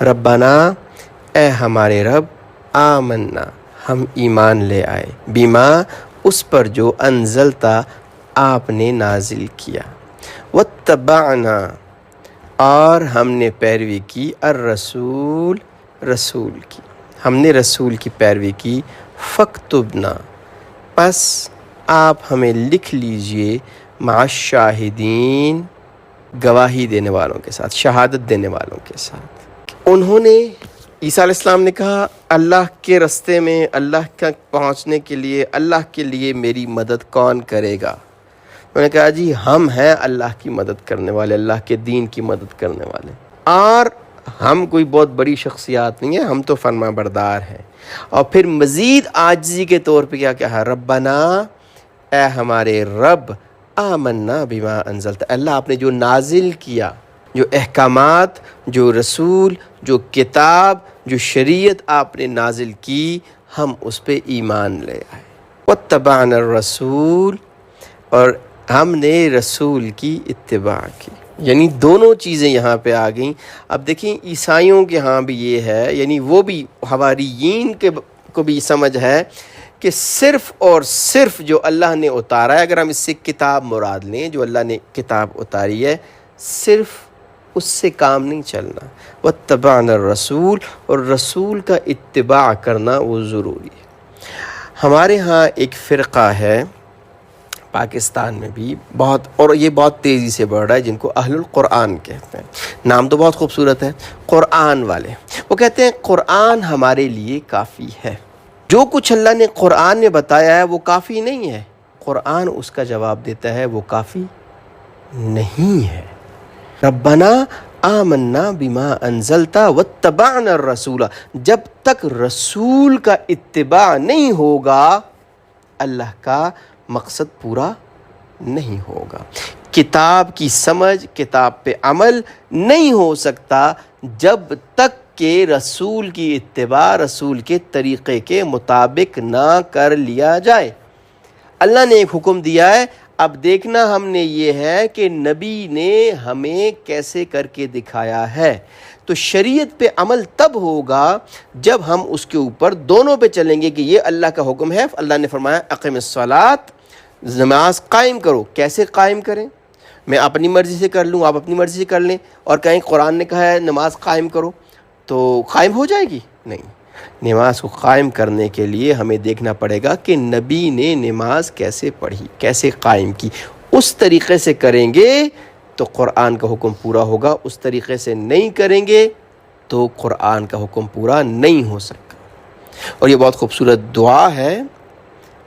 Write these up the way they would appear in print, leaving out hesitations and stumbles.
ربنا اے ہمارے رب، آمنا ہم ایمان لے آئے، بیما اس پر جو انزلتا آپ نے نازل کیا، واتبعنا اور ہم نے پیروی کی، الرسول رسول کی، ہم نے رسول کی پیروی کی، فاکتبنا پس آپ ہمیں لکھ لیجئے، مع الشاہدین گواہی دینے والوں کے ساتھ، شہادت دینے والوں کے ساتھ۔ انہوں نے عیسیٰ علیہ السلام نے کہا اللہ کے رستے میں اللہ تک پہنچنے کے لیے، اللہ کے لیے میری مدد کون کرے گا؟ انہوں نے کہا جی ہم ہیں اللہ کی مدد کرنے والے، اللہ کے دین کی مدد کرنے والے، اور ہم کوئی بہت بڑی شخصیات نہیں ہیں، ہم تو فرما بردار ہیں۔ اور پھر مزید عاجزی کے طور پہ کیا کہا، ربنا اے ہمارے رب، آمنا بما انزلت، اللہ آپ نے جو نازل کیا، جو احکامات، جو رسول، جو کتاب، جو شریعت آپ نے نازل کی، ہم اس پہ ایمان لے آئے، واتبعنا الرسول اور ہم نے رسول کی اتباع کی۔ یعنی دونوں چیزیں یہاں پہ آ گئیں۔ اب دیکھیں عیسائیوں کے ہاں بھی یہ ہے، یعنی وہ بھی حواریین کو بھی سمجھ ہے کہ صرف اور صرف جو اللہ نے اتارا ہے، اگر ہم اس سے کتاب مراد لیں، جو اللہ نے کتاب اتاری ہے، صرف اس سے کام نہیں چلنا، واتبعنا الرسول اور رسول کا اتباع کرنا وہ ضروری ہے۔ ہمارے ہاں ایک فرقہ ہے پاکستان میں بھی بہت، اور یہ بہت تیزی سے بڑھ رہا ہے، جن کو اہل القرآن کہتے ہیں۔ نام تو بہت خوبصورت ہے، قرآن والے۔ وہ کہتے ہیں قرآن ہمارے لیے کافی ہے، جو کچھ اللہ نے قرآن میں بتایا ہے وہ کافی نہیں ہے، قرآن اس کا جواب دیتا ہے وہ کافی نہیں ہے۔ ربنا آمنا بما انزلت واتبعنا الرسول، جب تک رسول کا اتباع نہیں ہوگا اللہ کا مقصد پورا نہیں ہوگا۔ کتاب کی سمجھ، کتاب پہ عمل نہیں ہو سکتا جب تک کہ رسول کی اتباع، رسول کے طریقے کے مطابق نہ کر لیا جائے۔ اللہ نے ایک حکم دیا ہے، اب دیکھنا ہم نے یہ ہے کہ نبی نے ہمیں کیسے کر کے دکھایا ہے۔ تو شریعت پہ عمل تب ہوگا جب ہم اس کے اوپر دونوں پہ چلیں گے کہ یہ اللہ کا حکم ہے۔ اللہ نے فرمایا اقیم الصلاۃ، نماز قائم کرو۔ کیسے قائم کریں؟ میں اپنی مرضی سے کر لوں، آپ اپنی مرضی سے کر لیں، اور کہیں قرآن نے کہا ہے نماز قائم کرو تو قائم ہو جائے گی؟ نہیں، نماز کو قائم کرنے کے لیے ہمیں دیکھنا پڑے گا کہ نبی نے نماز کیسے پڑھی، کیسے قائم کی۔ اس طریقے سے کریں گے تو قرآن کا حکم پورا ہوگا، اس طریقے سے نہیں کریں گے تو قرآن کا حکم پورا نہیں ہو سکتا۔ اور یہ بہت خوبصورت دعا ہے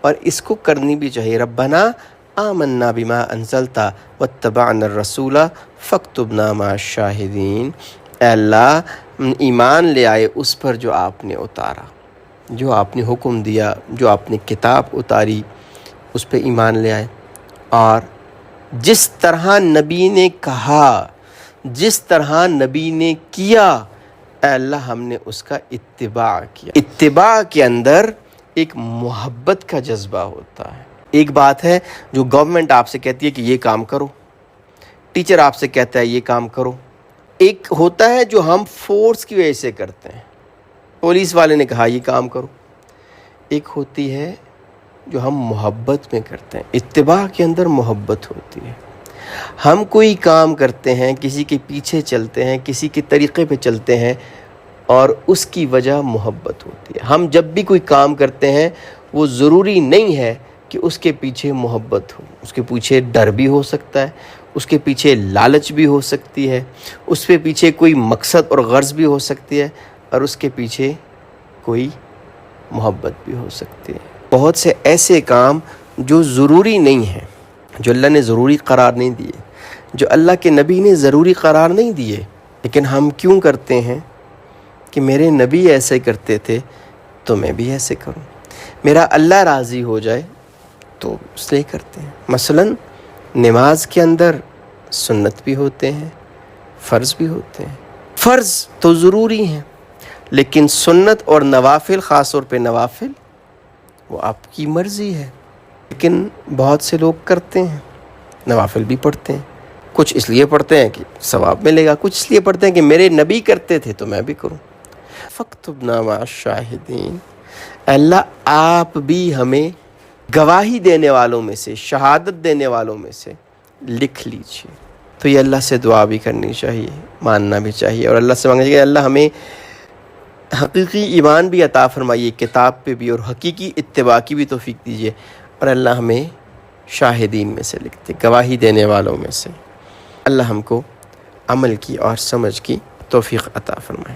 اور اس کو کرنی بھی چاہیے۔ ربنا آمنا بما انزلت واتبعنا الرسول فاکتبنا مع الشاہدین، اے اللہ ایمان لے آئے اس پر جو آپ نے اتارا، جو آپ نے حکم دیا، جو آپ نے کتاب اتاری، اس پہ ایمان لے آئے، اور جس طرح نبی نے کہا، جس طرح نبی نے کیا، اے اللہ ہم نے اس کا اتباع کیا۔ اتباع کے اندر ایک محبت کا جذبہ ہوتا ہے۔ ایک بات ہے جو گورنمنٹ آپ سے کہتی ہے کہ یہ کام کرو، ٹیچر آپ سے کہتا ہے یہ کام کرو۔ ایک ہوتا ہے جو ہم فورس کی وجہ سے کرتے ہیں، پولیس والے نے کہا یہ کام کرو۔ ایک ہوتی ہے جو ہم محبت میں کرتے ہیں، اتباع کے اندر محبت ہوتی ہے۔ ہم کوئی کام کرتے ہیں، کسی کے پیچھے چلتے ہیں، کسی کے طریقے پہ چلتے ہیں، اور اس کی وجہ محبت ہوتی ہے۔ ہم جب بھی کوئی کام کرتے ہیں وہ ضروری نہیں ہے کہ اس کے پیچھے محبت ہو، اس کے پیچھے ڈر بھی ہو سکتا ہے، اس کے پیچھے لالچ بھی ہو سکتی ہے، اس کے پیچھے کوئی مقصد اور غرض بھی ہو سکتی ہے، اور اس کے پیچھے کوئی محبت بھی ہو سکتی ہے۔ بہت سے ایسے کام جو ضروری نہیں ہیں، جو اللہ نے ضروری قرار نہیں دیے، جو اللہ کے نبی نے ضروری قرار نہیں دیے، لیکن ہم کیوں کرتے ہیں کہ میرے نبی ایسے کرتے تھے تو میں بھی ایسے کروں، میرا اللہ راضی ہو جائے تو اس لیے کرتے ہیں۔ مثلا نماز کے اندر سنت بھی ہوتے ہیں، فرض بھی ہوتے ہیں۔ فرض تو ضروری ہیں، لیکن سنت اور نوافل، خاص طور پہ نوافل، وہ آپ کی مرضی ہے، لیکن بہت سے لوگ کرتے ہیں، نوافل بھی پڑھتے ہیں، کچھ اس لیے پڑھتے ہیں کہ ثواب ملے گا، کچھ اس لیے پڑھتے ہیں کہ میرے نبی کرتے تھے تو میں بھی کروں۔ فاکتبنا مع الشاہدین، اللہ آپ بھی ہمیں گواہی دینے والوں میں سے، شہادت دینے والوں میں سے لکھ لیجیے۔ تو یہ اللہ سے دعا بھی کرنی چاہیے، ماننا بھی چاہیے، اور اللہ سے مانگنا چاہیے کہ اللہ ہمیں حقیقی ایمان بھی عطا فرمائیے، کتاب پہ بھی، اور حقیقی اتباع کی بھی توفیق دیجیے، اور اللہ ہمیں شاہدین میں سے لکھتے، گواہی دینے والوں میں سے۔ اللہ ہم کو عمل کی اور سمجھ کی توفیق عطا فرمائے۔